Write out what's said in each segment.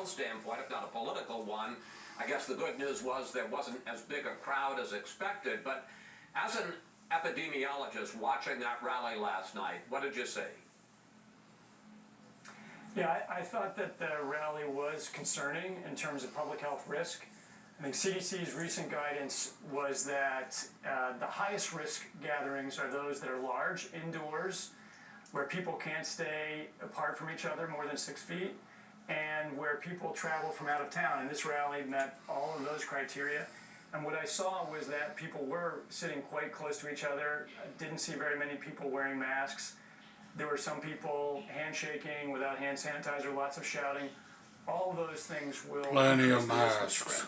health standpoint, if not a political one. I guess the good news was there wasn't as big a crowd as expected, but as an epidemiologist watching that rally last night, what did you see? Yeah, I thought that the rally was concerning in terms of public health risk. I think CDC's recent guidance was that the highest risk gatherings are those that are large, indoors, where people can't stay apart from each other more than 6 feet, and where people travel from out of town. And this rally met all of those criteria. And what I saw was that people were sitting quite close to each other. I didn't see very many people wearing masks. There were some people handshaking without hand sanitizer, lots of shouting. All of those things will plenty of masks.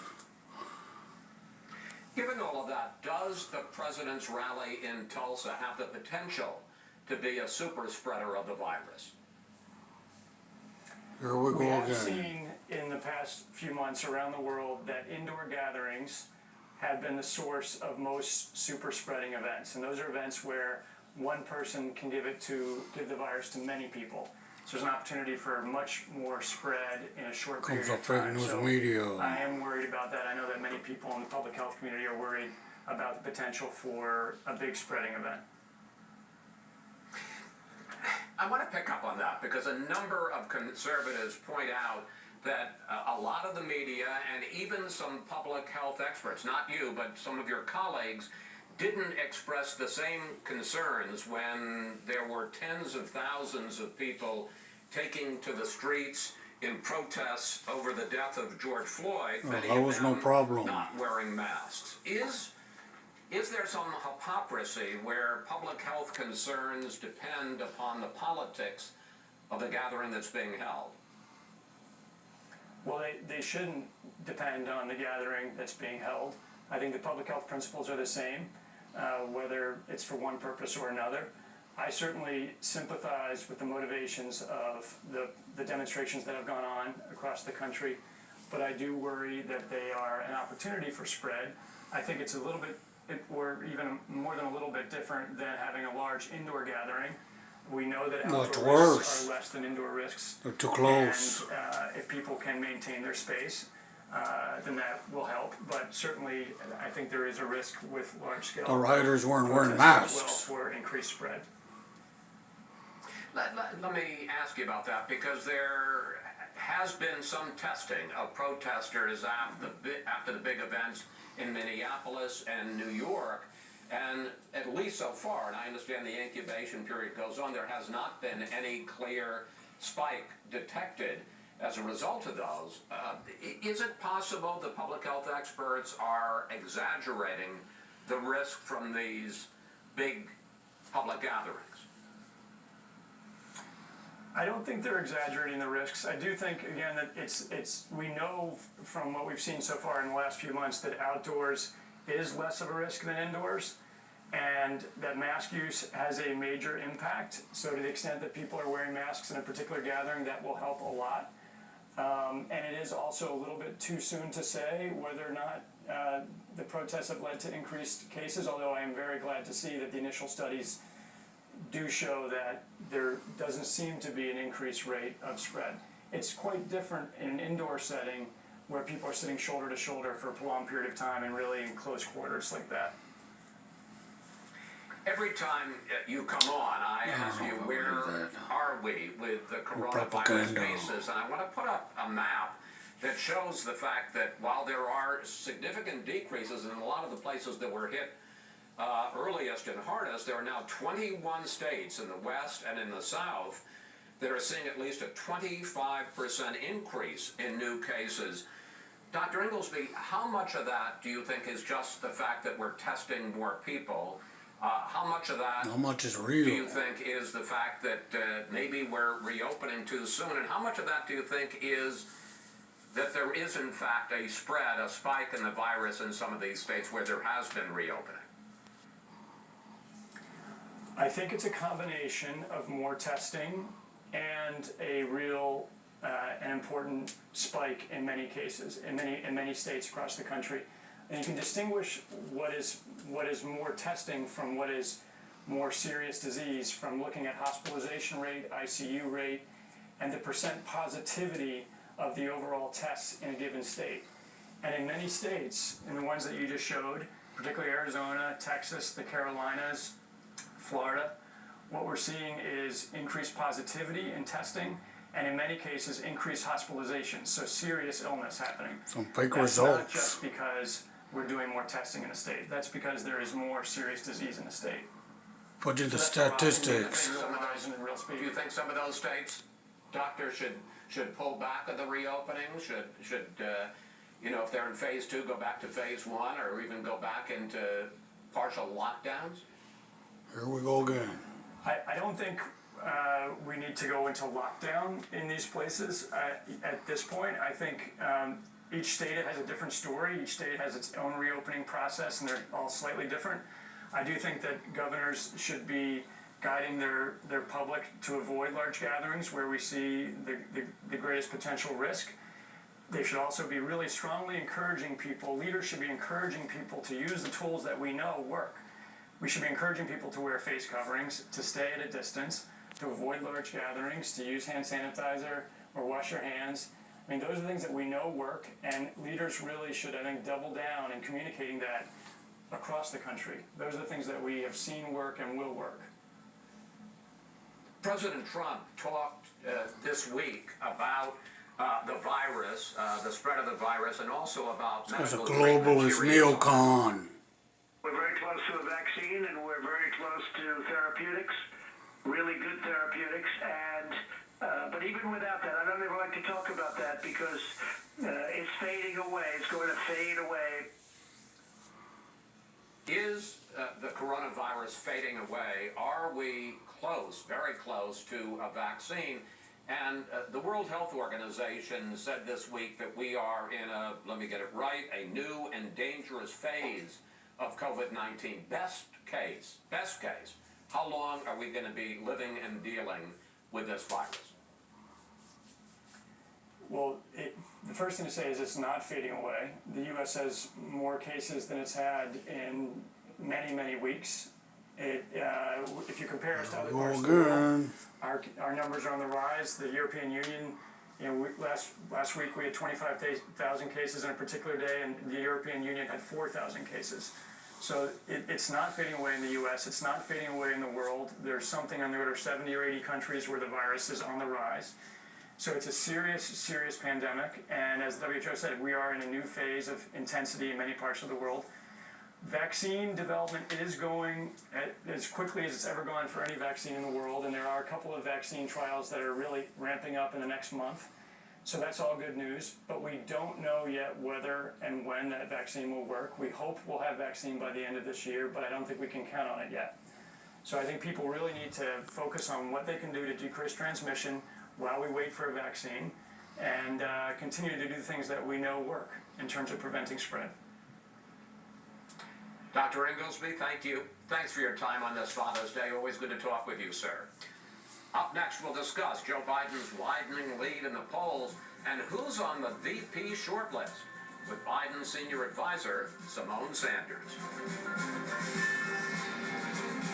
Given all of that, does the president's rally in Tulsa have the potential to be a super spreader of the virus? Here we go We have again. seen in the past few months around the world that indoor gatherings have been the source of most super spreading events. And those are events where one person can give the virus to many people. So there's an opportunity for much more spread in a short period of time. News So media. I am worried about that. I know that many people in the public health community are worried about the potential for a big spreading event. I want to pick up on that because a number of conservatives point out that a lot of the media and even some public health experts, not you, but some of your colleagues, didn't express the same concerns when there were tens of thousands of people taking to the streets in protests over the death of George Floyd. Many that was of no them problem. not wearing masks. Is there some hypocrisy where public health concerns depend upon the politics of the gathering that's being held? Well, they shouldn't depend on the gathering that's being held. I think the public health principles are the same, whether it's for one purpose or another. I certainly sympathize with the motivations of the demonstrations that have gone on across the country, but I do worry that they are an opportunity for spread. I think it's a little bit, or even more than a little bit different than having a large indoor gathering. We know that outdoor risks are less than indoor risks. They're too close. And if people can maintain their space, then that will help. But certainly, I think there is a risk with large-scale. The riders weren't wearing masks masks. as well for increased spread. Let me ask you about that because there has been some testing of protesters after the big events in Minneapolis and New York. And at least so far, and I understand the incubation period goes on, there has not been any clear spike detected as a result of those. Is it possible the public health experts are exaggerating the risk from these big public gatherings? I don't think they're exaggerating the risks. I do think, again, that we know from what we've seen so far in the last few months that outdoors is less of a risk than indoors, and that mask use has a major impact. So to the extent that people are wearing masks in a particular gathering, that will help a lot. And it is also a little bit too soon to say whether or not the protests have led to increased cases, although I am very glad to see that the initial studies do show that there doesn't seem to be an increased rate of spread. It's quite different in an indoor setting where people are sitting shoulder to shoulder for a prolonged period of time and really in close quarters like that. Every time you come on, I ask you, where are we with the coronavirus cases? And I want to put up a map that shows the fact that while there are significant decreases in a lot of the places that were hit earliest and hardest, there are now 21 states in the West and in the South that are seeing at least a 25% increase in new cases. Dr. Inglesby, how much of that do you think is just the fact that we're testing more people? How much of that is real? Do you think is the fact that maybe we're reopening too soon? And how much of that do you think is that there is in fact a spread, a spike in the virus in some of these states where there has been reopening? I think it's a combination of more testing and a real an important spike in many cases, in many states across the country. And you can distinguish what is more testing from what is more serious disease from looking at hospitalization rate, ICU rate, and the percent positivity of the overall tests in a given state. And in many states, in the ones that you just showed, particularly Arizona, Texas, the Carolinas, Florida, what we're seeing is increased positivity in testing, and in many cases, increased hospitalizations, so serious illness happening. Some fake That's not results. just because we're doing more testing in the state. That's because there is more serious disease in the state. Put in the So that's why statistics. Do you think some of those states, doctors should pull back of the reopening? Should if they're in phase 2, go back to phase 1, or even go back into partial lockdowns? Here we go again. I don't think we need to go into lockdown in these places at this point. I think each state has a different story. Each state has its own reopening process, and they're all slightly different. I do think that governors should be guiding their public to avoid large gatherings where we see the greatest potential risk. They should also be really strongly encouraging people, leaders should be encouraging people to use the tools that we know work. We should be encouraging people to wear face coverings, to stay at a distance, to avoid large gatherings, to use hand sanitizer or wash your hands. I mean, those are things that we know work, and leaders really should, I think, double down in communicating that across the country. Those are the things that we have seen work and will work. President Trump talked this week about the virus, the spread of the virus, and also about It's a medical globalist treatment. neocon. We're very close to a vaccine, and we're very close to therapeutics, really good therapeutics, and but even without that, I don't ever like to talk about that because it's fading away. It's going to fade away. Is the coronavirus fading away? Are we close, very close to a vaccine? And the World Health Organization said this week that we are in a, let me get it right, a new and dangerous phase of COVID-19. Best case, how long are we going to be living and dealing with this virus? Well, the first thing to say is it's not fading away. The U.S. has more cases than it's had in many, many weeks. If you compare us to other parts of the world, our numbers are on the rise. The European Union, last week we had 25,000 cases in a particular day, and the European Union had 4,000 cases. So it's not fading away in the U.S. It's not fading away in the world. There's something on the order of 70 or 80 countries where the virus is on the rise. So it's a serious, serious pandemic, and as the WHO said, we are in a new phase of intensity in many parts of the world. Vaccine development is going as quickly as it's ever gone for any vaccine in the world, and there are a couple of vaccine trials that are really ramping up in the next month. So that's all good news, but we don't know yet whether and when that vaccine will work. We hope we'll have vaccine by the end of this year, but I don't think we can count on it yet. So I think people really need to focus on what they can do to decrease transmission while we wait for a vaccine, and continue to do the things that we know work in terms of preventing spread. Dr. Inglesby, thank you. Thanks for your time on this Father's Day. Always good to talk with you, sir. Up next, we'll discuss Joe Biden's widening lead in the polls and who's on the VP shortlist with Biden's senior advisor, Simone Sanders.